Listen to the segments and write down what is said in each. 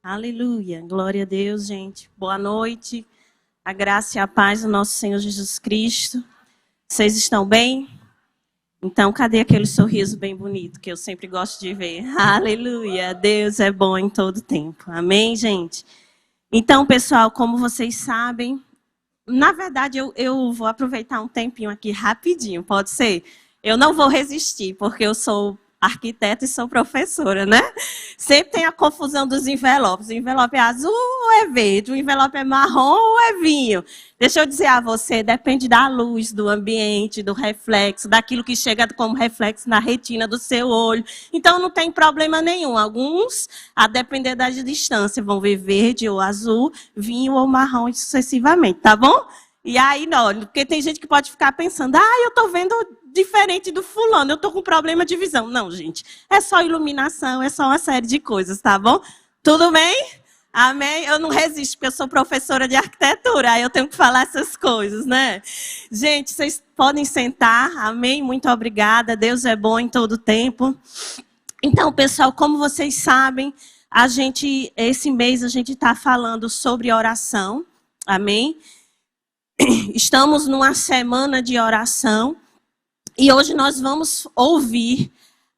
Aleluia. Glória a Deus, gente. Boa noite. A graça e a paz do nosso Senhor Jesus Cristo. Vocês estão bem? Então, cadê aquele sorriso bem bonito que eu sempre gosto de ver? Aleluia. Deus é bom em todo tempo. Amém, gente? Então, pessoal, como vocês sabem, na verdade, eu vou aproveitar um tempinho aqui rapidinho, pode ser? Eu não vou resistir, porque eu sou arquiteta e sou professora, né? Sempre tem a confusão dos envelopes. O envelope é azul ou é verde? O envelope é marrom ou é vinho? Deixa eu dizer a você, depende da luz, do ambiente, do reflexo, daquilo que chega como reflexo na retina do seu olho. Então, não tem problema nenhum. Alguns, a depender da distância, vão ver verde ou azul, vinho ou marrom, e sucessivamente, tá bom? E aí, não, porque tem gente que pode ficar pensando, eu estou vendo diferente do fulano, eu estou com problema de visão. Não, gente, é só iluminação, é só uma série de coisas, tá bom? Tudo bem? Amém? Eu não resisto, porque eu sou professora de arquitetura, aí eu tenho que falar essas coisas, né? Gente, vocês podem sentar, amém? Muito obrigada, Deus é bom em todo tempo. Então, pessoal, como vocês sabem, esse mês a gente está falando sobre oração, amém? Estamos numa semana de oração e hoje nós vamos ouvir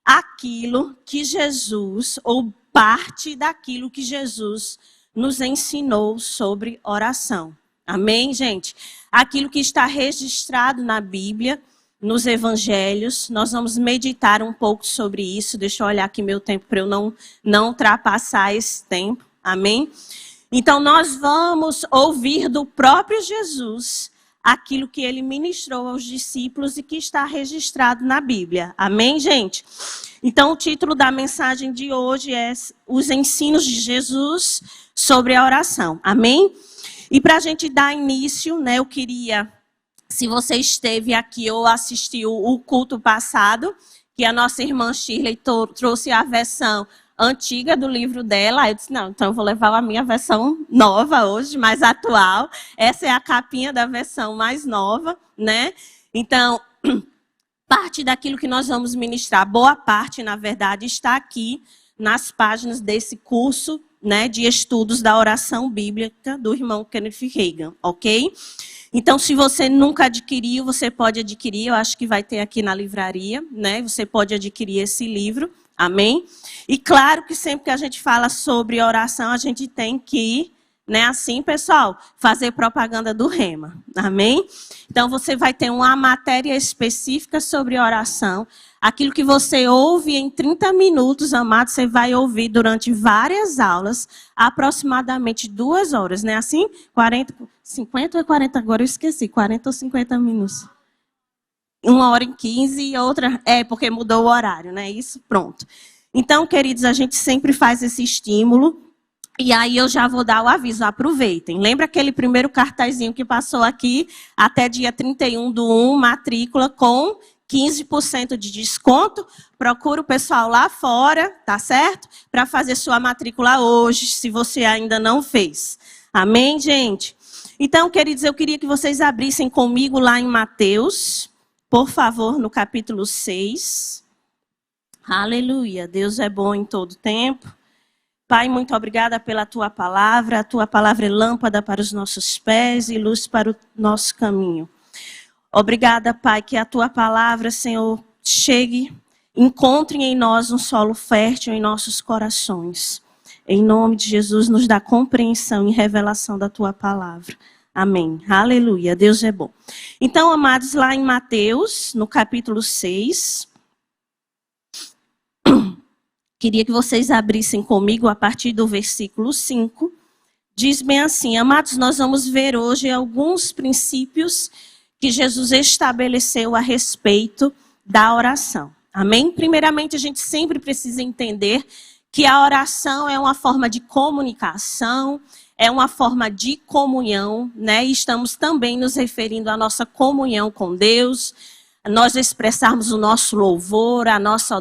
aquilo que Jesus, ou parte daquilo que Jesus nos ensinou sobre oração. Amém, gente? Aquilo que está registrado na Bíblia, nos evangelhos, nós vamos meditar um pouco sobre isso. Deixa eu olhar aqui meu tempo para eu não ultrapassar esse tempo. Amém? Então, nós vamos ouvir do próprio Jesus aquilo que ele ministrou aos discípulos e que está registrado na Bíblia. Amém, gente? Então, o título da mensagem de hoje é Os Ensinos de Jesus sobre a Oração. Amém? E para a gente dar início, né, eu queria, se você esteve aqui ou assistiu o culto passado, que a nossa irmã Shirley trouxe a versão antiga do livro dela, eu disse, não, então eu vou levar a minha versão nova hoje, mais atual. Essa é a capinha da versão mais nova, né? Então, parte daquilo que nós vamos ministrar, boa parte, na verdade, está aqui nas páginas desse curso, né, de estudos da oração bíblica do irmão Kenneth Hagin, ok? Então, se você nunca adquiriu, você pode adquirir, eu acho que vai ter aqui na livraria, né? Você pode adquirir esse livro. Amém? E claro que sempre que a gente fala sobre oração, a gente tem que, né, assim, pessoal, fazer propaganda do Rema. Amém? Então, você vai ter uma matéria específica sobre oração. Aquilo que você ouve em 30 minutos, amado, você vai ouvir durante várias aulas, aproximadamente 2 horas, né? Assim, 50 ou 40, agora eu esqueci, 40 ou 50 minutos. 1h15 e outra... porque mudou o horário, né? Isso, pronto. Então, queridos, a gente sempre faz esse estímulo. E aí eu já vou dar o aviso, aproveitem. Lembra aquele primeiro cartazinho que passou aqui? Até dia 31/1, matrícula com 15% de desconto. Procura o pessoal lá fora, tá certo? Para fazer sua matrícula hoje, se você ainda não fez. Amém, gente? Então, queridos, eu queria que vocês abrissem comigo lá em Mateus... Por favor, no capítulo 6. Aleluia. Deus é bom em todo tempo. Pai, muito obrigada pela tua palavra. A tua palavra é lâmpada para os nossos pés e luz para o nosso caminho. Obrigada, Pai, que a tua palavra, Senhor, encontre em nós um solo fértil em nossos corações. Em nome de Jesus, nos dá compreensão e revelação da tua palavra. Amém. Aleluia. Deus é bom. Então, amados, lá em Mateus, no capítulo 6, queria que vocês abrissem comigo a partir do versículo 5. Diz bem assim, amados, nós vamos ver hoje alguns princípios que Jesus estabeleceu a respeito da oração. Amém? Primeiramente, a gente sempre precisa entender que a oração é uma forma de comunicação, é uma forma de comunhão, né? E estamos também nos referindo à nossa comunhão com Deus, nós expressarmos o nosso louvor, a nossa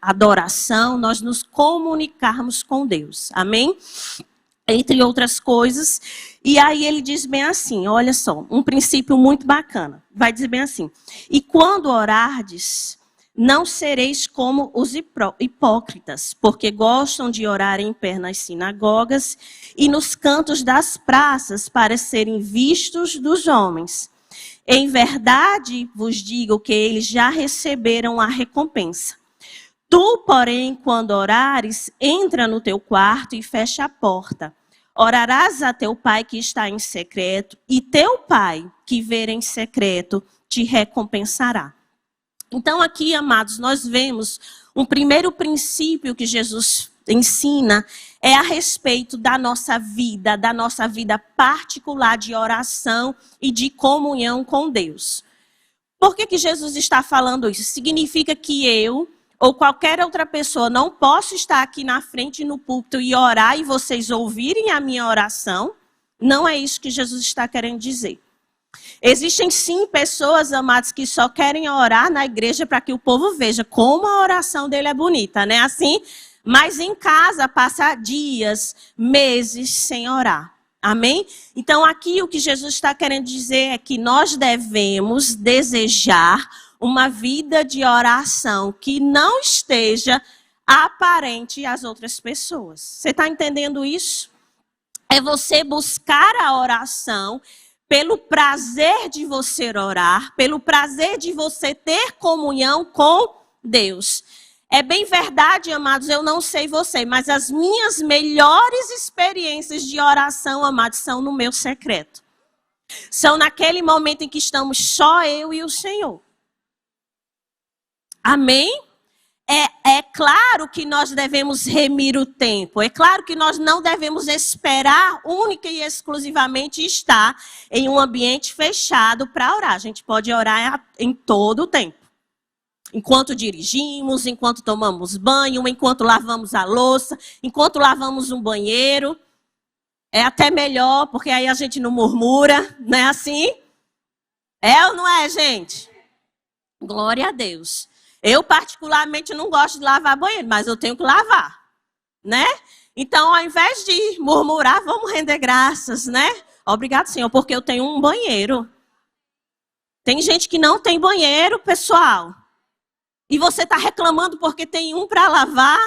adoração, nós nos comunicarmos com Deus. Amém? Entre outras coisas. E aí ele diz bem assim, olha só, um princípio muito bacana. Vai dizer bem assim, e quando orardes, Não sereis como os hipócritas, porque gostam de orar em pé nas sinagogas e nos cantos das praças para serem vistos dos homens. Em verdade vos digo que eles já receberam a recompensa. Tu, porém, quando orares, entra no teu quarto e fecha a porta. Orarás a teu pai que está em secreto, e teu pai que vê em secreto te recompensará. Então aqui, amados, nós vemos um primeiro princípio que Jesus ensina é a respeito da nossa vida particular de oração e de comunhão com Deus. Por que Jesus está falando isso? Significa que eu ou qualquer outra pessoa não posso estar aqui na frente no púlpito e orar e vocês ouvirem a minha oração? Não é isso que Jesus está querendo dizer. Existem sim pessoas, amados, que só querem orar na igreja para que o povo veja como a oração dele é bonita, né? Assim, mas em casa passa dias, meses sem orar. Amém? Então aqui o que Jesus está querendo dizer é que nós devemos desejar uma vida de oração que não esteja aparente às outras pessoas. Você está entendendo isso? É você buscar a oração pelo prazer de você orar, pelo prazer de você ter comunhão com Deus. É bem verdade, amados, eu não sei você, mas as minhas melhores experiências de oração, amados, são no meu secreto. São naquele momento em que estamos só eu e o Senhor. Amém? É claro que nós devemos remir o tempo. É claro que nós não devemos esperar única e exclusivamente estar em um ambiente fechado para orar. A gente pode orar em todo o tempo. Enquanto dirigimos, enquanto tomamos banho, enquanto lavamos a louça, enquanto lavamos um banheiro. É até melhor, porque aí a gente não murmura, não é assim? É ou não é, gente? Glória a Deus. Eu, particularmente, não gosto de lavar banheiro, mas eu tenho que lavar, né? Então, ao invés de murmurar, vamos render graças, né? Obrigado, Senhor, porque eu tenho um banheiro. Tem gente que não tem banheiro, pessoal. E você está reclamando porque tem um para lavar.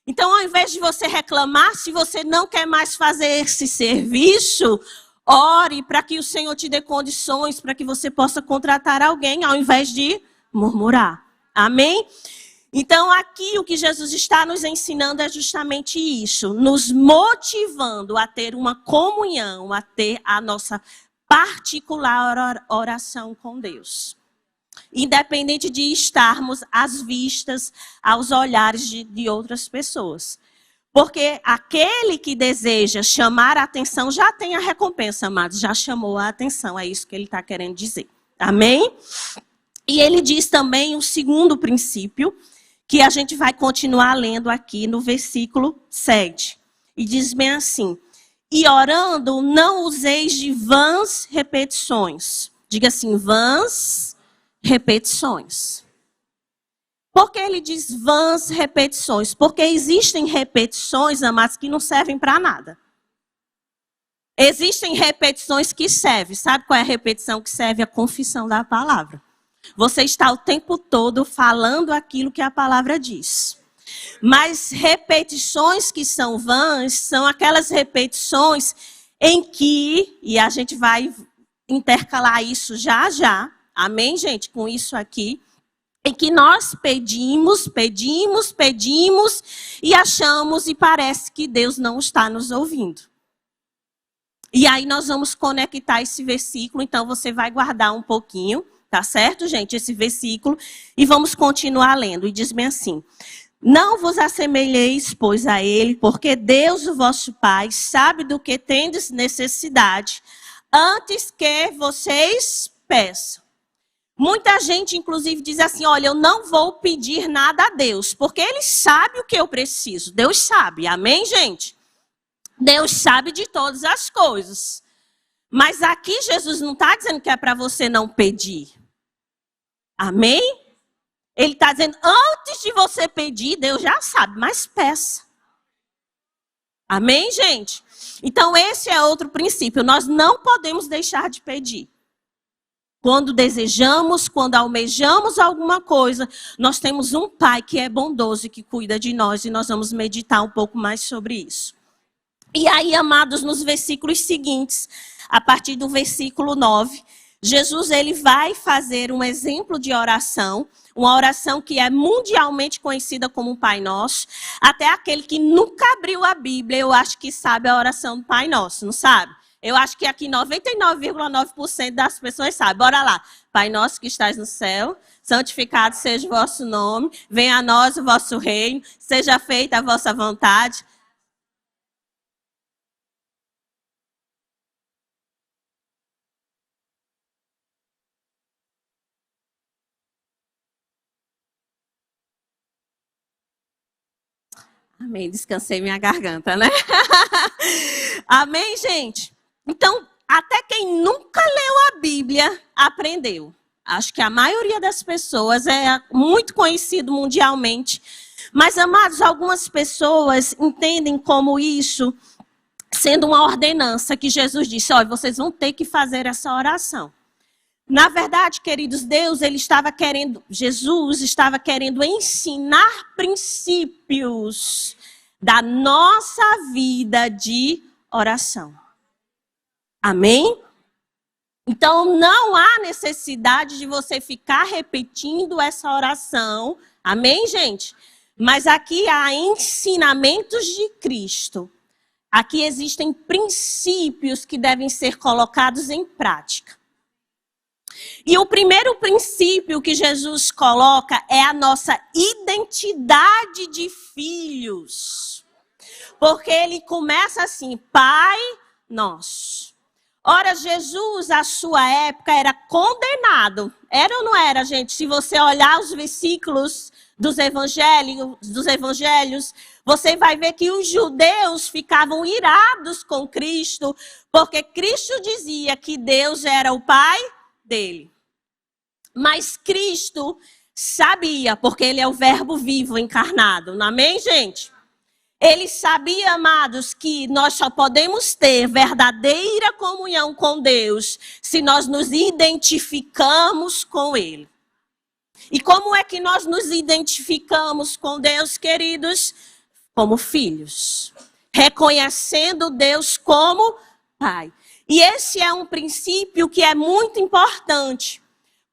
Então, ao invés de você reclamar, se você não quer mais fazer esse serviço, ore para que o Senhor te dê condições para que você possa contratar alguém, ao invés de murmurar. Amém? Então, aqui o que Jesus está nos ensinando é justamente isso, nos motivando a ter uma comunhão, a ter a nossa particular oração com Deus. Independente de estarmos às vistas, aos olhares de outras pessoas. Porque aquele que deseja chamar a atenção já tem a recompensa, amados, já chamou a atenção, é isso que ele está querendo dizer. Amém? E ele diz também um segundo princípio, que a gente vai continuar lendo aqui no versículo 7. E diz bem assim: e orando, não useis de vãs repetições. Diga assim, vãs repetições. Por que ele diz vãs repetições? Porque existem repetições, amados, que não servem para nada. Existem repetições que servem. Sabe qual é a repetição que serve? A confissão da palavra. Você está o tempo todo falando aquilo que a palavra diz. Mas repetições que são vãs são aquelas repetições em que, e a gente vai intercalar isso já já, amém, gente, com isso aqui, em que nós pedimos e achamos e parece que Deus não está nos ouvindo. E aí nós vamos conectar esse versículo, então você vai guardar um pouquinho. Tá certo, gente? Esse versículo. E vamos continuar lendo. E diz bem assim: não vos assemelheis, pois, a ele, porque Deus, o vosso Pai, sabe do que tendes necessidade, antes que vocês peçam. Muita gente, inclusive, diz assim: olha, eu não vou pedir nada a Deus, porque Ele sabe o que eu preciso. Deus sabe. Amém, gente? Deus sabe de todas as coisas. Mas aqui Jesus não está dizendo que é para você não pedir. Amém? Ele está dizendo, antes de você pedir, Deus já sabe, mas peça. Amém, gente? Então esse é outro princípio. Nós não podemos deixar de pedir. quando desejamos, quando almejamos alguma coisa, nós temos um Pai que é bondoso e que cuida de nós, e nós vamos meditar um pouco mais sobre isso. E aí, amados, nos versículos seguintes, a partir do versículo 9, Jesus ele vai fazer um exemplo de oração, uma oração que é mundialmente conhecida como o Pai Nosso. Até aquele que nunca abriu a Bíblia, eu acho que sabe a oração do Pai Nosso, não sabe? Eu acho que aqui 99,9% das pessoas sabem. Bora lá. Pai Nosso que estás no céu, santificado seja o vosso nome, venha a nós o vosso reino, seja feita a vossa vontade. Amém, descansei minha garganta, né? Amém, gente? Então, até quem nunca leu a Bíblia aprendeu. Acho que a maioria das pessoas é muito conhecido mundialmente. Mas, amados, algumas pessoas entendem como isso sendo uma ordenança que Jesus disse, olha, vocês vão ter que fazer essa oração. Na verdade, queridos, Jesus estava querendo ensinar princípios da nossa vida de oração. Amém? Então, não há necessidade de você ficar repetindo essa oração. Amém, gente? Mas aqui há ensinamentos de Cristo. Aqui existem princípios que devem ser colocados em prática. E o primeiro princípio que Jesus coloca é a nossa identidade de filhos. Porque ele começa assim, Pai Nosso. Ora, Jesus, à sua época, era condenado. Era ou não era, gente? Se você olhar os versículos dos evangelhos, você vai ver que os judeus ficavam irados com Cristo, porque Cristo dizia que Deus era o Pai dele. Mas Cristo sabia, porque ele é o verbo vivo encarnado. Não, amém, gente? Ele sabia, amados, que nós só podemos ter verdadeira comunhão com Deus se nós nos identificamos com ele. E como é que nós nos identificamos com Deus, queridos? Como filhos. Reconhecendo Deus como Pai. E esse é um princípio que é muito importante.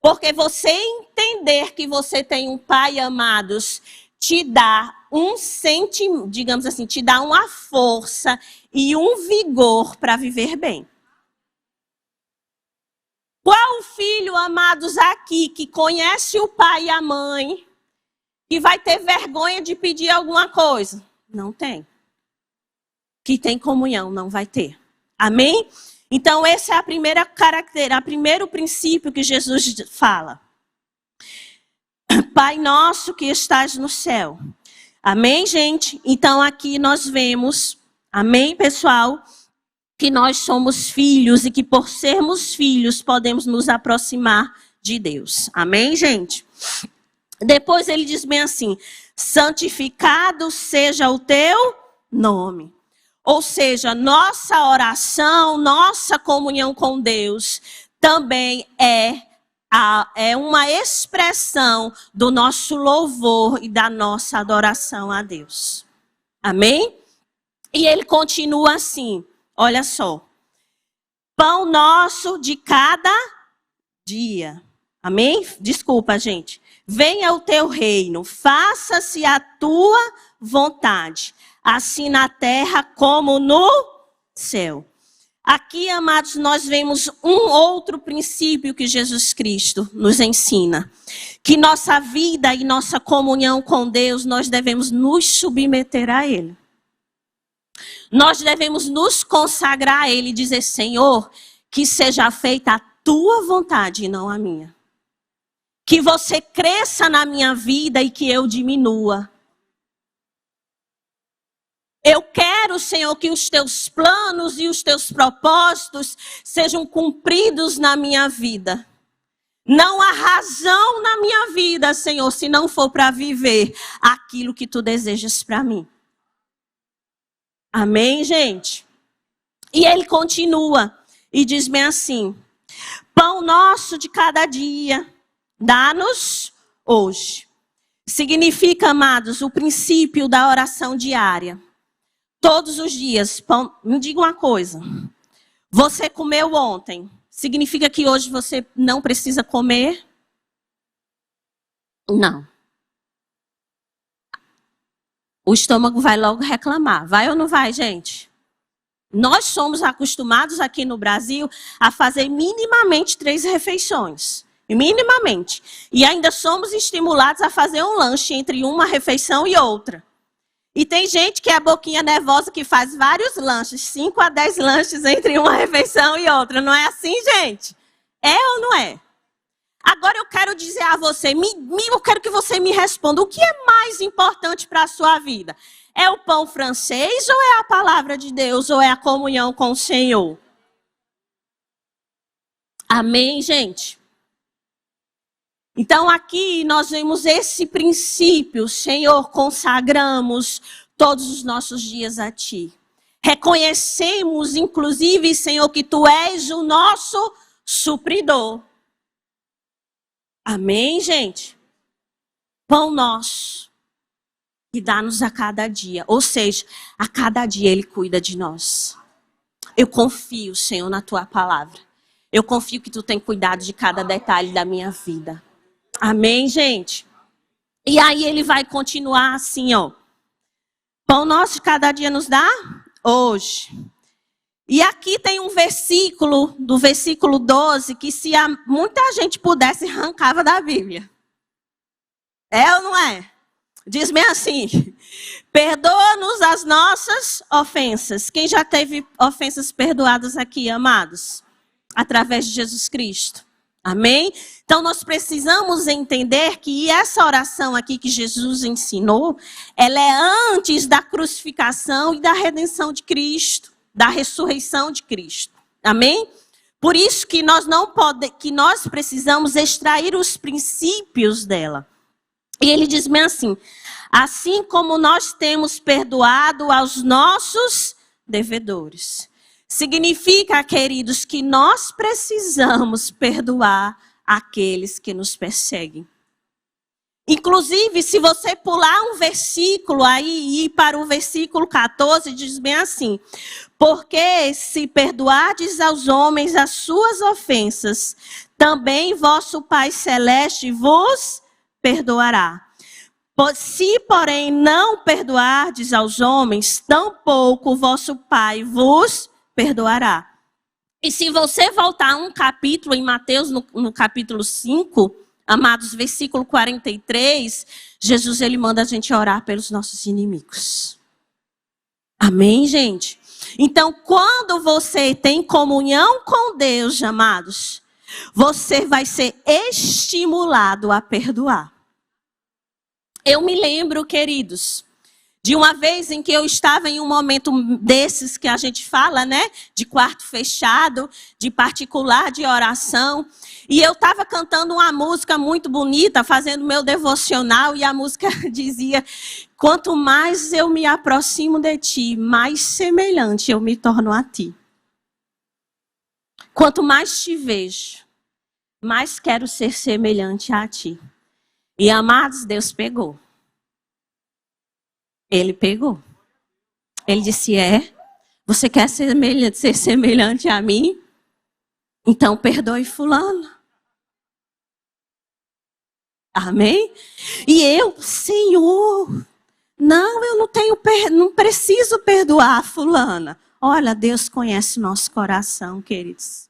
Porque você entender que você tem um Pai, amados, te dá um sentimento, digamos assim, te dá uma força e um vigor para viver bem. Qual filho, amados, aqui que conhece o pai e a mãe, que vai ter vergonha de pedir alguma coisa? Não tem. Que tem comunhão, não vai ter. Amém? Então, essa é a primeira característica, o primeiro princípio que Jesus fala. Pai nosso que estás no céu. Amém, gente? Então, aqui nós vemos, amém, pessoal, que nós somos filhos e que por sermos filhos podemos nos aproximar de Deus. Amém, gente? Depois ele diz bem assim, santificado seja o teu nome. Ou seja, nossa oração, nossa comunhão com Deus também é uma expressão do nosso louvor e da nossa adoração a Deus. Amém? E ele continua assim, olha só. Pão nosso de cada dia. Amém? Desculpa, gente. Venha o teu reino, faça-se a tua vontade, assim na terra como no céu. Aqui, amados, nós vemos um outro princípio que Jesus Cristo nos ensina. Que nossa vida e nossa comunhão com Deus, nós devemos nos submeter a Ele. Nós devemos nos consagrar a Ele e dizer, Senhor, que seja feita a tua vontade e não a minha. Que você cresça na minha vida e que eu diminua. Eu quero, Senhor, que os teus planos e os teus propósitos sejam cumpridos na minha vida. Não há razão na minha vida, Senhor, se não for para viver aquilo que tu desejas para mim. Amém, gente? E ele continua e diz bem assim, Pão nosso de cada dia, dá-nos hoje. Significa, amados, o princípio da oração diária. Todos os dias, pão, me diga uma coisa. Você comeu ontem, significa que hoje você não precisa comer? Não. O estômago vai logo reclamar. Vai ou não vai, gente? Nós somos acostumados aqui no Brasil a fazer minimamente 3 refeições. Minimamente. E ainda somos estimulados a fazer um lanche entre uma refeição e outra. E tem gente que é a boquinha nervosa que faz vários lanches, 5 a 10 lanches entre uma refeição e outra. Não é assim, gente? É ou não é? Agora eu quero dizer a você, eu quero que você me responda, o que é mais importante para a sua vida? É o pão francês ou é a palavra de Deus ou é a comunhão com o Senhor? Amém, gente? Então aqui nós vemos esse princípio, Senhor, consagramos todos os nossos dias a Ti. Reconhecemos, inclusive, Senhor, que Tu és o nosso supridor. Amém, gente? Pão nosso, que dá-nos a cada dia. Ou seja, a cada dia Ele cuida de nós. Eu confio, Senhor, na Tua palavra. Eu confio que Tu tem cuidado de cada detalhe da minha vida. Amém, gente? E aí Ele vai continuar assim, ó. Pão nosso de cada dia nos dá hoje. E aqui tem um versículo, do versículo 12, que se muita gente pudesse, arrancava da Bíblia. É ou não é? Diz-me assim, perdoa-nos as nossas ofensas. Quem já teve ofensas perdoadas aqui, amados? Através de Jesus Cristo. Amém? Então nós precisamos entender que essa oração aqui que Jesus ensinou, ela é antes da crucificação e da redenção de Cristo. Da ressurreição de Cristo. Amém? Por isso que nós precisamos extrair os princípios dela. E ele diz bem assim como nós temos perdoado aos nossos devedores. Significa, queridos, que nós precisamos perdoar aqueles que nos perseguem. Inclusive, se você pular um versículo aí e ir para o versículo 14, diz bem assim: porque se perdoardes aos homens as suas ofensas, também vosso Pai Celeste vos perdoará. Se, porém, não perdoardes aos homens, tampouco vosso Pai vos perdoará. E se você voltar um capítulo em Mateus, no capítulo 5, amados, versículo 43, Jesus ele manda a gente orar pelos nossos inimigos. Amém, gente? Então, quando você tem comunhão com Deus, amados, você vai ser estimulado a perdoar. Eu me lembro, queridos, de uma vez em que eu estava em um momento desses que a gente fala, né? De quarto fechado, de particular, de oração. E eu estava cantando uma música muito bonita, fazendo meu devocional. E a música dizia, quanto mais eu me aproximo de ti, mais semelhante eu me torno a ti. Quanto mais te vejo, mais quero ser semelhante a ti. E amados, Deus pegou. Ele pegou. Ele disse, você quer ser semelhante a mim? Então perdoe fulano. Amém? E eu, Senhor, não preciso perdoar a fulana. Olha, Deus conhece o nosso coração, queridos.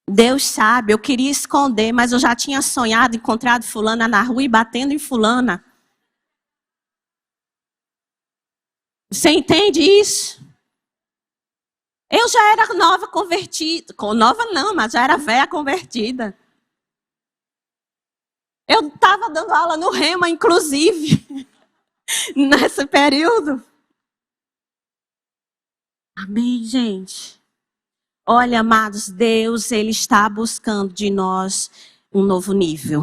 Deus sabe, eu queria esconder, mas eu já tinha sonhado, encontrado fulana na rua e batendo em fulana. Você entende isso? Eu já era nova convertida. Nova não, mas já era velha convertida. Eu estava dando aula no Rema, inclusive, nesse período. Amém, gente? Olha, amados, Deus, Ele está buscando de nós um novo nível.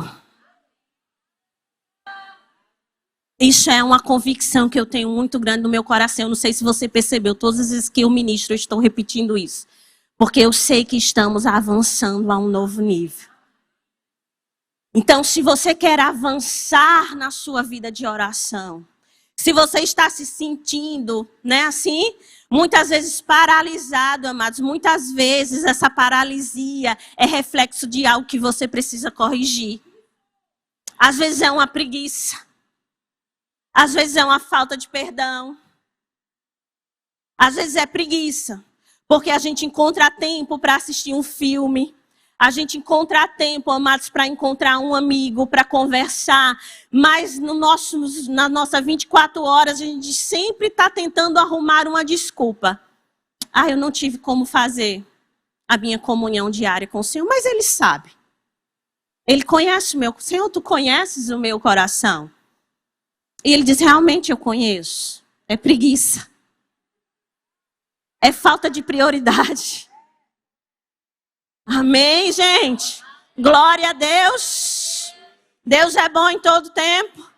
Isso é uma convicção que eu tenho muito grande no meu coração. Eu não sei se você percebeu, todas as vezes que eu ministro, eu estou repetindo isso. Porque eu sei que estamos avançando a um novo nível. Então, se você quer avançar na sua vida de oração, se você está se sentindo, né, assim, muitas vezes paralisado, amados, muitas vezes essa paralisia é reflexo de algo que você precisa corrigir. Às vezes é uma preguiça. Às vezes é uma falta de perdão. Às vezes é preguiça. Porque a gente encontra tempo para assistir um filme. A gente encontra tempo, amados, para encontrar um amigo, para conversar. Mas na nossa 24 horas, a gente sempre está tentando arrumar uma desculpa. Ah, eu não tive como fazer a minha comunhão diária com o Senhor. Mas Ele sabe. Ele conhece o meu... Senhor, tu conheces o meu coração? E Ele diz, realmente eu conheço. É preguiça. É falta de prioridade. Amém, gente? Glória a Deus. Deus é bom em todo tempo.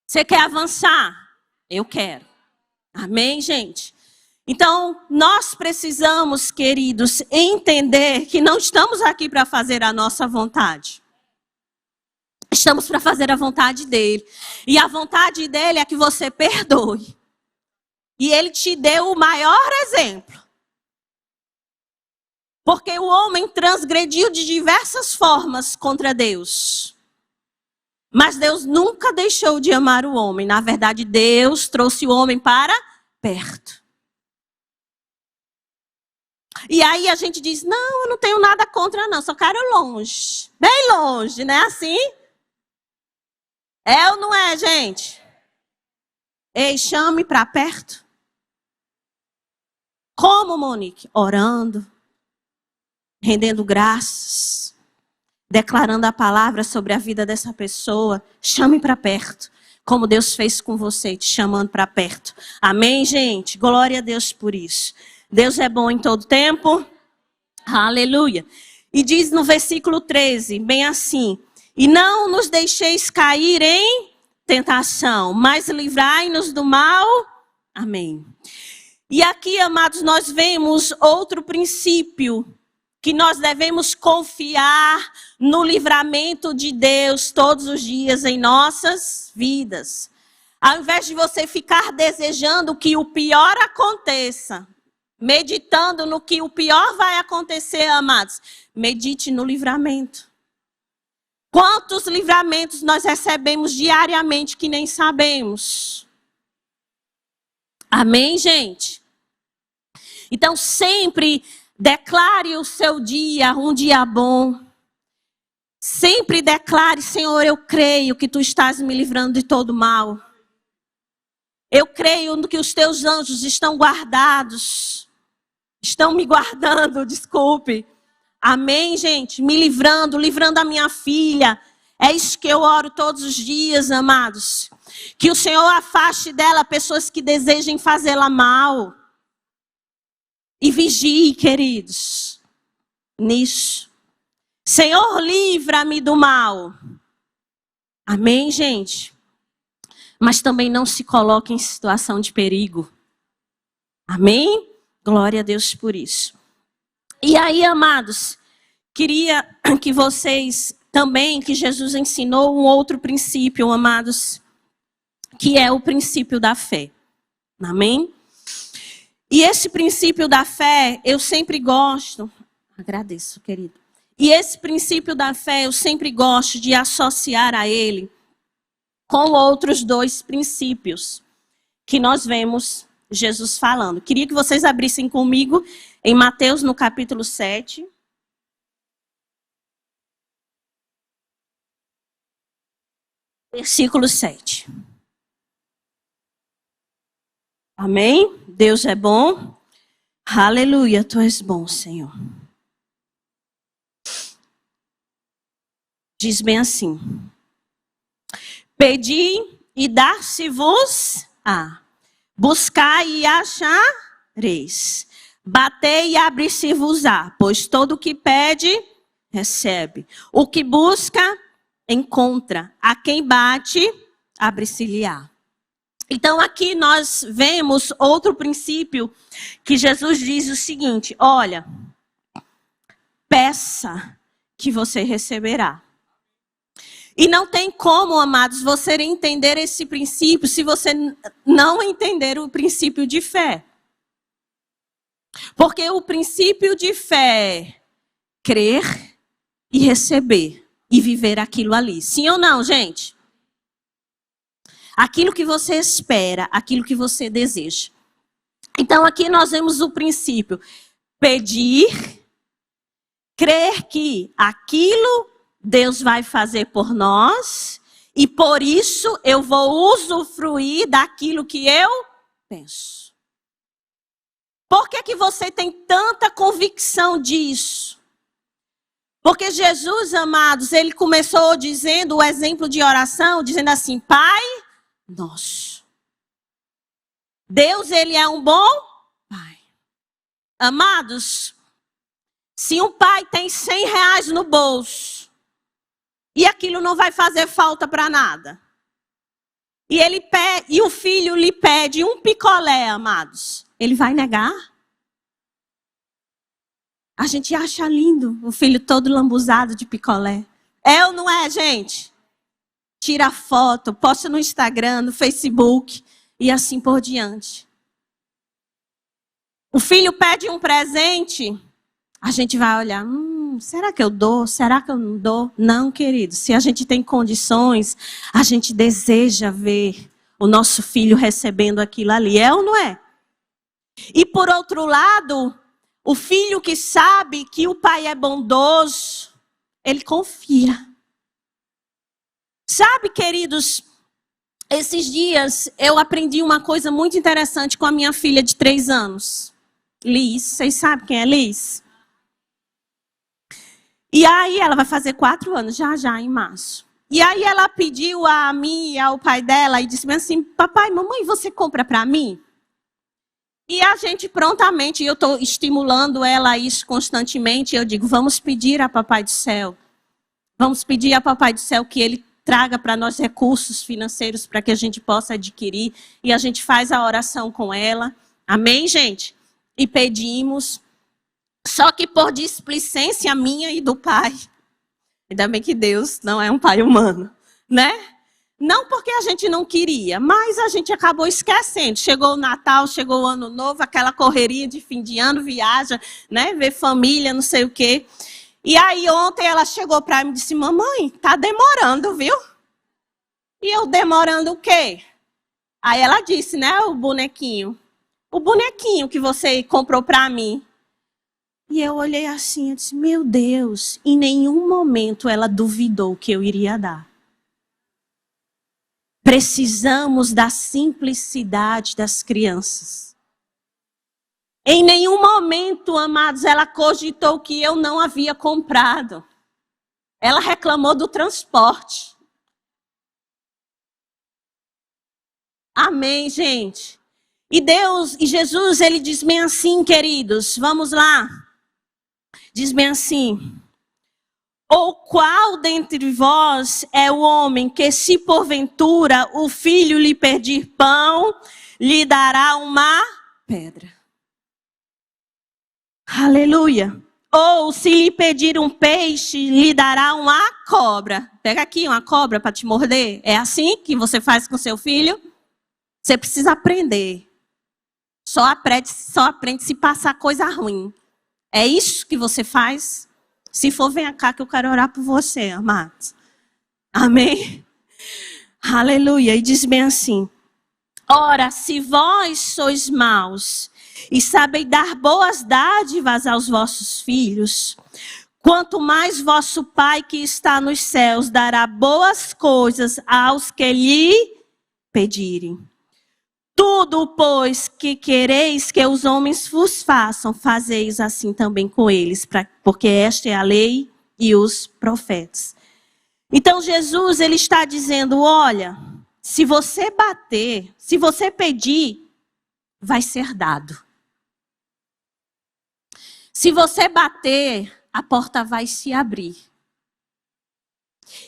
Você quer avançar? Eu quero. Amém, gente? Então, nós precisamos, queridos, entender que não estamos aqui para fazer a nossa vontade. Estamos para fazer a vontade dele. E a vontade dele é que você perdoe. E Ele te deu o maior exemplo. Porque o homem transgrediu de diversas formas contra Deus. Mas Deus nunca deixou de amar o homem. Na verdade, Deus trouxe o homem para perto. E aí a gente diz, não, eu não tenho nada contra não, só quero longe. Bem longe, né? Assim? É ou não é, gente? Ei, chame para perto. Como, Monique? Orando, rendendo graças, declarando a palavra sobre a vida dessa pessoa. Chame para perto, como Deus fez com você, te chamando para perto. Amém, gente? Glória a Deus por isso. Deus é bom em todo tempo. Aleluia. E diz no versículo 13, bem assim: e não nos deixeis cair em tentação, mas livrai-nos do mal. Amém. E aqui, amados, nós vemos outro princípio, que nós devemos confiar no livramento de Deus todos os dias em nossas vidas. Ao invés de você ficar desejando que o pior aconteça, meditando no que o pior vai acontecer, amados, medite no livramento. Quantos livramentos nós recebemos diariamente que nem sabemos? Amém, gente? Então, sempre declare o seu dia um dia bom. Sempre declare, Senhor, eu creio que Tu estás me livrando de todo mal. Eu creio no que os Teus anjos estão guardados. Estão me guardando, desculpe. Amém, gente? Me livrando, livrando a minha filha. É isso que eu oro todos os dias, amados. Que o Senhor afaste dela pessoas que desejem fazê-la mal. E vigie, queridos, nisso. Senhor, livra-me do mal. Amém, gente? Mas também não se coloque em situação de perigo. Amém? Glória a Deus por isso. E aí, amados, queria que vocês também, que Jesus ensinou um outro princípio, amados, que é o princípio da fé. Amém? E esse princípio da fé, eu sempre gosto, agradeço, querido. E esse princípio da fé, eu sempre gosto de associar a ele com outros dois princípios que nós vemos Jesus falando. Queria que vocês abrissem comigo em Mateus, no capítulo 7. Versículo 7. Amém? Deus é bom. Aleluia, Tu és bom, Senhor. Diz bem assim: pedi e dar-se-vos-á. Buscai e achareis. Batei e abrir-se-vos-á. Pois todo o que pede, recebe. O que busca, encontra. A quem bate, abre-se-lhe-á. Então aqui nós vemos outro princípio que Jesus diz o seguinte: olha, peça que você receberá. E não tem como, amados, você entender esse princípio se você não entender o princípio de fé. Porque o princípio de fé é crer e receber e viver aquilo ali. Sim ou não, gente? Aquilo que você espera, aquilo que você deseja. Então aqui nós vemos o princípio: pedir, crer que aquilo Deus vai fazer por nós, e por isso eu vou usufruir daquilo que eu penso. Por que você tem tanta convicção disso? Porque Jesus, amados, ele começou dizendo o exemplo de oração, dizendo assim: Pai nosso. Deus, ele é um bom Pai. Amados, se um pai tem 100 reais no bolso, e aquilo não vai fazer falta para nada, e o filho lhe pede um picolé, amados, ele vai negar? A gente acha lindo um filho todo lambuzado de picolé. É ou não é, gente? Tira foto, posta no Instagram, no Facebook e assim por diante. O filho pede um presente, a gente vai olhar, será que eu dou? Será que eu não dou? Não, querido. Se a gente tem condições, a gente deseja ver o nosso filho recebendo aquilo ali. É ou não é? E por outro lado, o filho que sabe que o pai é bondoso, ele confia. Sabe, queridos, esses dias eu aprendi uma coisa muito interessante com a minha filha de 3 anos. Liz, vocês sabem quem é Liz? E aí ela vai fazer 4 anos, já em março. E aí ela pediu a mim e ao pai dela e disse assim: papai, mamãe, você compra para mim? E a gente prontamente, eu estou estimulando ela a isso constantemente, eu digo: vamos pedir a papai do céu. Vamos pedir a papai do céu que ele traga para nós recursos financeiros para que a gente possa adquirir. E a gente faz a oração com ela. Amém, gente? E pedimos. Só que por displicência minha e do pai. Ainda bem que Deus não é um pai humano, né? Não porque a gente não queria, mas a gente acabou esquecendo. Chegou o Natal, chegou o Ano Novo, aquela correria de fim de ano, viaja, né? Ver família, não sei o quê. E aí ontem ela chegou para mim e disse: mamãe, tá demorando, viu? E eu: demorando o quê? Aí ela disse, né, o bonequinho que você comprou para mim. E eu olhei assim e disse: meu Deus, em nenhum momento ela duvidou que eu iria dar. Precisamos da simplicidade das crianças. Em nenhum momento, amados, ela cogitou que eu não havia comprado. Ela reclamou do transporte. Amém, gente? E Deus, e Jesus, ele diz bem assim, queridos, vamos lá. Diz bem assim: ou qual dentre vós é o homem que, se porventura o filho lhe pedir pão, lhe dará uma pedra? Aleluia. Ou se lhe pedir um peixe, lhe dará uma cobra. Pega aqui uma cobra para te morder. É assim que você faz com seu filho? Você precisa aprender. Só aprende se passar coisa ruim. É isso que você faz? Se for, vem cá que eu quero orar por você, amados. Amém? Aleluia. E diz bem assim: ora, se vós sois maus e sabeis dar boas dádivas aos vossos filhos, quanto mais vosso Pai que está nos céus dará boas coisas aos que lhe pedirem. Tudo, pois, que quereis que os homens vos façam, fazeis assim também com eles, porque esta é a lei e os profetas. Então Jesus, ele está dizendo: olha, se você bater, se você pedir, vai ser dado. Se você bater, a porta vai se abrir.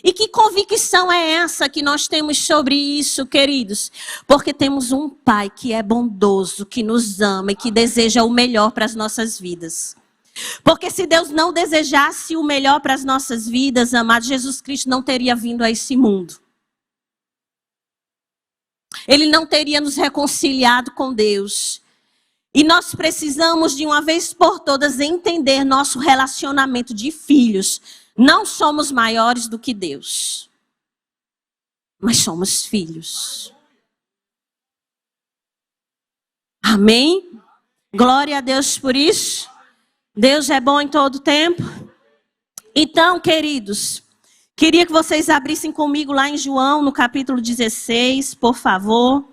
E que convicção é essa que nós temos sobre isso, queridos? Porque temos um Pai que é bondoso, que nos ama e que deseja o melhor para as nossas vidas. Porque se Deus não desejasse o melhor para as nossas vidas, amado, Jesus Cristo não teria vindo a esse mundo. Ele não teria nos reconciliado com Deus. E nós precisamos, de uma vez por todas, entender nosso relacionamento de filhos. Não somos maiores do que Deus, mas somos filhos. Amém? Glória a Deus por isso. Deus é bom em todo tempo. Então, queridos, queria que vocês abrissem comigo lá em João, no capítulo 16, por favor.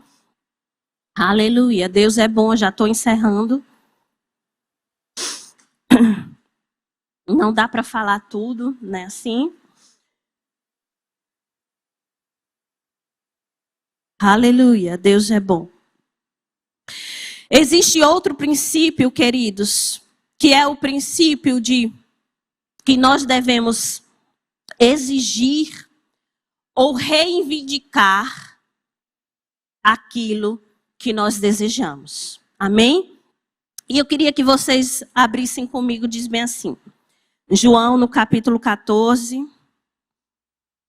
Aleluia, Deus é bom, já estou encerrando. Não dá para falar tudo, né, assim. Aleluia, Deus é bom. Existe outro princípio, queridos, que é o princípio de que nós devemos exigir ou reivindicar aquilo que nós desejamos. Amém? E eu queria que vocês abrissem comigo, diz bem assim. João, no capítulo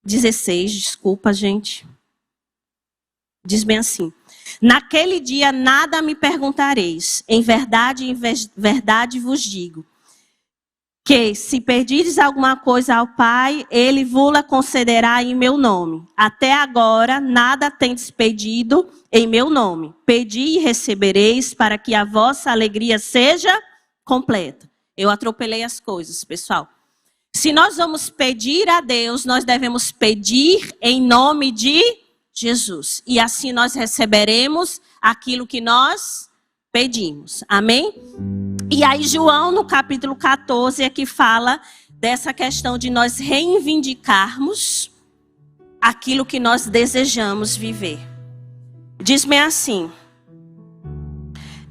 16, desculpa, gente. Diz bem assim. Naquele dia nada me perguntareis. Em verdade vos digo. Que se pedires alguma coisa ao Pai, Ele vos-la concederá em meu nome. Até agora nada tendes pedido em meu nome. Pedi e recebereis para que a vossa alegria seja completa. Eu atropelei as coisas, pessoal. Se nós vamos pedir a Deus, nós devemos pedir em nome de Jesus. E assim nós receberemos aquilo que nós pedimos. Amém? E aí João, no capítulo 14, é que fala dessa questão de nós reivindicarmos aquilo que nós desejamos viver. Diz-me assim.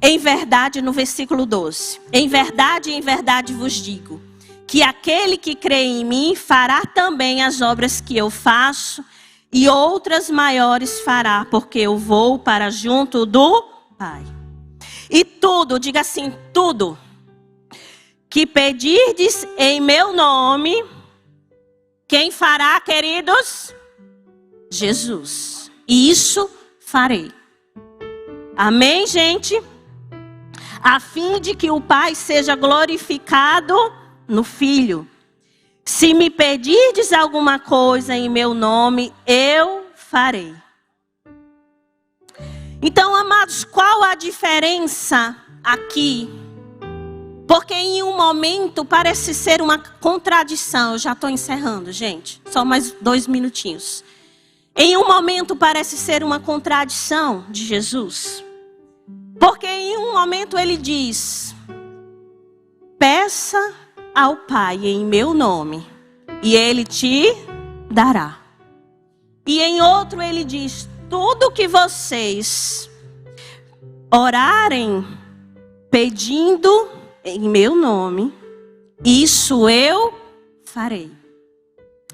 Em verdade, no versículo 12. Em verdade vos digo, que aquele que crê em mim fará também as obras que eu faço, e outras maiores fará, porque eu vou para junto do Pai. E tudo, diga assim, tudo, que pedirdes em meu nome, quem fará, queridos? Jesus. E isso farei. Amém, gente? A fim de que o Pai seja glorificado no Filho. Se me pedirdes alguma coisa em meu nome, eu farei. Então, amados, qual a diferença aqui? Porque em um momento parece ser uma contradição. Eu já estou encerrando, gente. Só mais 2 minutinhos. Em um momento parece ser uma contradição de Jesus. Porque em um momento ele diz: peça ao Pai em meu nome, e Ele te dará. E em outro ele diz: tudo que vocês orarem pedindo em meu nome, isso eu farei.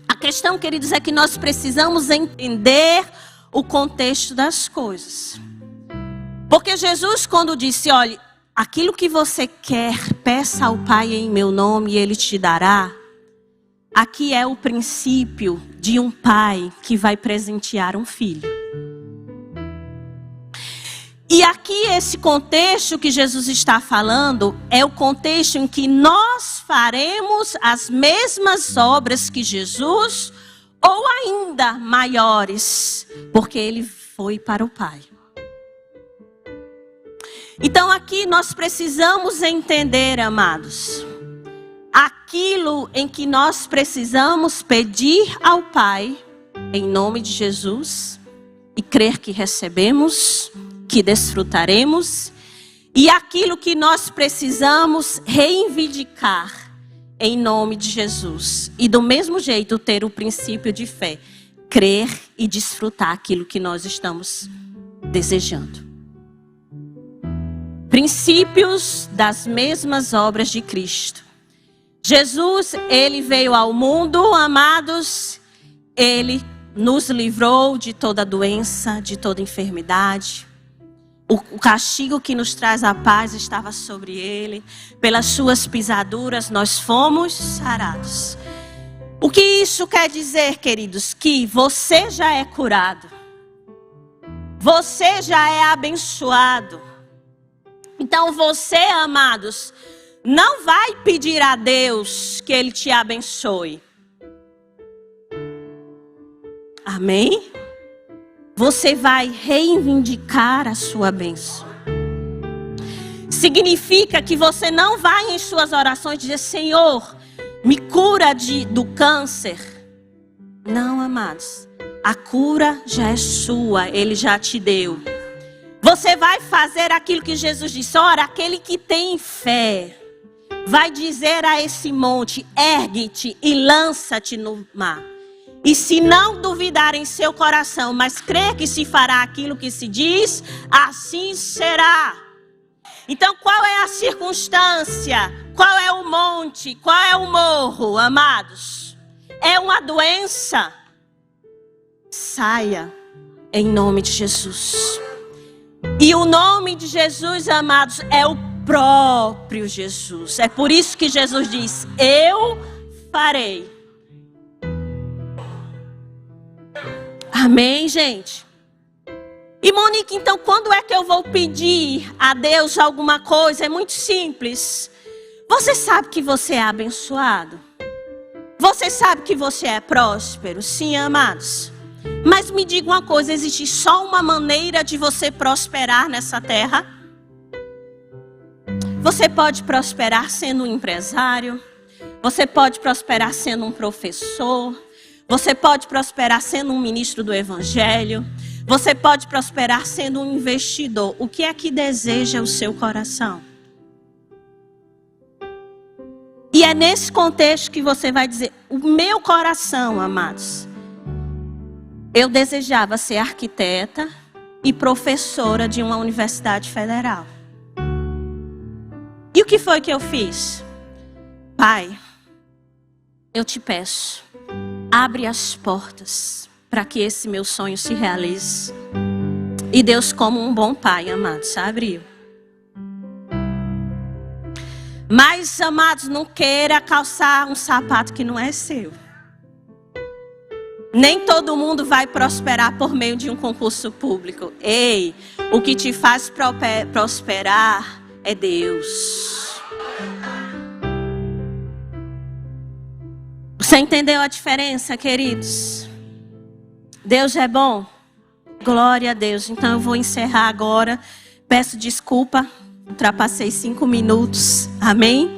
A questão, queridos, é que nós precisamos entender o contexto das coisas. Porque Jesus, quando disse, olha, aquilo que você quer, peça ao Pai em meu nome e Ele te dará. Aqui é o princípio de um pai que vai presentear um filho. E aqui esse contexto que Jesus está falando é o contexto em que nós faremos as mesmas obras que Jesus, ou ainda maiores, porque Ele foi para o Pai. Então aqui nós precisamos entender, amados, aquilo em que nós precisamos pedir ao Pai, em nome de Jesus, e crer que recebemos, que desfrutaremos, e aquilo que nós precisamos reivindicar, em nome de Jesus. E do mesmo jeito ter o princípio de fé, crer e desfrutar aquilo que nós estamos desejando. Princípios das mesmas obras de Cristo. Jesus, Ele veio ao mundo, amados, Ele nos livrou de toda doença, de toda enfermidade. O castigo que nos traz a paz estava sobre ele. Pelas suas pisaduras nós fomos sarados. O que isso quer dizer, queridos? Que você já é curado. Você já é abençoado. Então você, amados, não vai pedir a Deus que Ele te abençoe. Amém? Você vai reivindicar a sua bênção. Significa que você não vai em suas orações dizer: Senhor, me cura do câncer. Não, amados. A cura já é sua, Ele já te deu. Você vai fazer aquilo que Jesus disse. Ora, aquele que tem fé vai dizer a esse monte: ergue-te e lança-te no mar. E se não duvidar em seu coração, mas crer que se fará aquilo que se diz, assim será. Então, qual é a circunstância? Qual é o monte? Qual é o morro, amados? É uma doença? Saia em nome de Jesus. E o nome de Jesus, amados, é o próprio Jesus. É por isso que Jesus diz: eu farei. Amém, gente? E Monique, então quando é que eu vou pedir a Deus alguma coisa? É muito simples. Você sabe que você é abençoado? Você sabe que você é próspero? Sim, amados. Mas me diga uma coisa: existe só uma maneira de você prosperar nessa terra? Você pode prosperar sendo um empresário. Você pode prosperar sendo um professor. Você pode prosperar sendo um ministro do evangelho. Você pode prosperar sendo um investidor. O que é que deseja o seu coração? E é nesse contexto que você vai dizer: o meu coração, amados, eu desejava ser arquiteta e professora de uma universidade federal. E o que foi que eu fiz? Pai, eu te peço, abre as portas para que esse meu sonho se realize. E Deus, como um bom pai, amados, abriu. Mas, amados, não queira calçar um sapato que não é seu. Nem todo mundo vai prosperar por meio de um concurso público. Ei, o que te faz prosperar é Deus. Você entendeu a diferença, queridos? Deus é bom? Glória a Deus. Então eu vou encerrar agora. Peço desculpa, ultrapassei 5 minutos. Amém?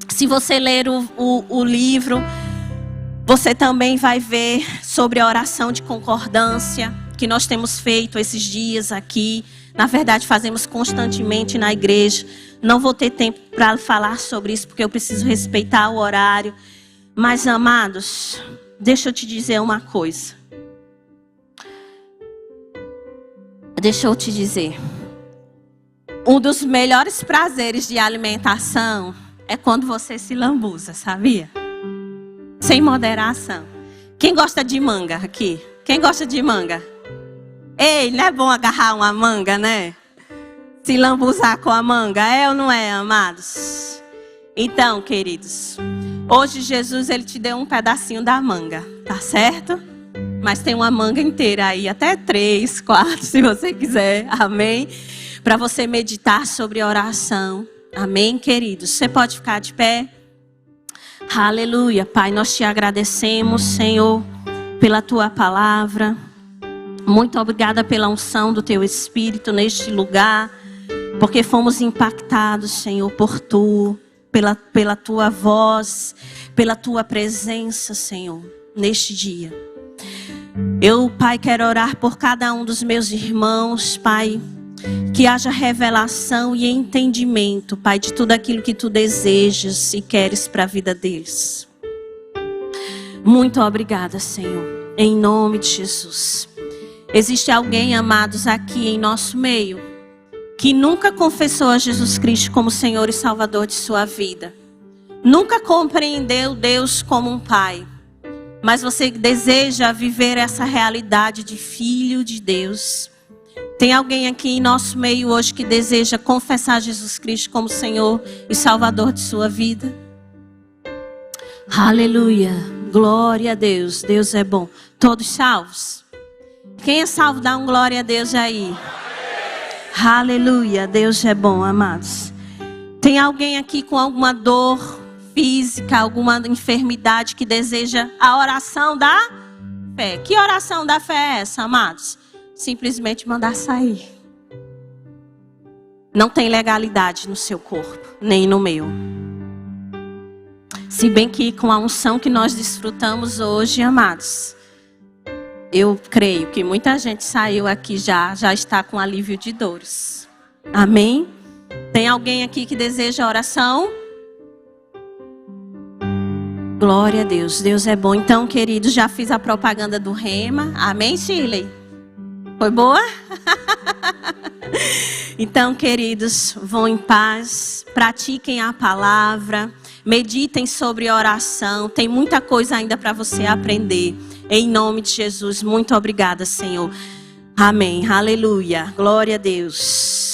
Se você ler o livro, você também vai ver sobre a oração de concordância que nós temos feito esses dias aqui. Na verdade, fazemos constantemente na igreja. Não vou ter tempo para falar sobre isso, porque eu preciso respeitar o horário. Mas, amados, deixa eu te dizer uma coisa. Deixa eu te dizer. Um dos melhores prazeres de alimentação é quando você se lambuza, sabia? Sem moderação. Quem gosta de manga aqui? Quem gosta de manga? Ei, não é bom agarrar uma manga, né? Se lambuzar com a manga, é ou não é, amados? Então, queridos, hoje Jesus, Ele te deu um pedacinho da manga, tá certo? Mas tem uma manga inteira aí, até 3, 4, se você quiser, amém? Para você meditar sobre oração, amém, queridos? Você pode ficar de pé? Aleluia, Pai, nós te agradecemos, Senhor, pela Tua palavra. Muito obrigada pela unção do Teu Espírito neste lugar, porque fomos impactados, Senhor, por Tu, pela Tua voz, pela Tua presença, Senhor, neste dia. Eu, Pai, quero orar por cada um dos meus irmãos, Pai, que haja revelação e entendimento, Pai, de tudo aquilo que Tu desejas e queres para a vida deles. Muito obrigada, Senhor, em nome de Jesus. Existe alguém, amados, aqui em nosso meio, que nunca confessou a Jesus Cristo como Senhor e Salvador de sua vida. Nunca compreendeu Deus como um Pai. mas você deseja viver essa realidade de filho de Deus. Tem alguém aqui em nosso meio hoje que deseja confessar Jesus Cristo como Senhor e Salvador de sua vida? Aleluia, glória a Deus, Deus é bom. Todos salvos? Quem é salvo, dá um glória a Deus aí. Aleluia, Deus é bom, amados. Tem alguém aqui com alguma dor física, alguma enfermidade que deseja a oração da fé? Que oração da fé é essa, amados? Simplesmente mandar sair. Não tem legalidade no seu corpo, nem no meu. Se bem que com a unção que nós desfrutamos hoje, amados, eu creio que muita gente saiu aqui já está com alívio de dores. Amém? Tem alguém aqui que deseja oração? Glória a Deus, Deus é bom. Então, queridos, já fiz a propaganda do Rema. Amém, Shirley? Foi boa? Então, queridos, vão em paz, pratiquem a palavra, meditem sobre oração. Tem muita coisa ainda para você aprender. Em nome de Jesus, muito obrigada, Senhor. Amém, aleluia, glória a Deus.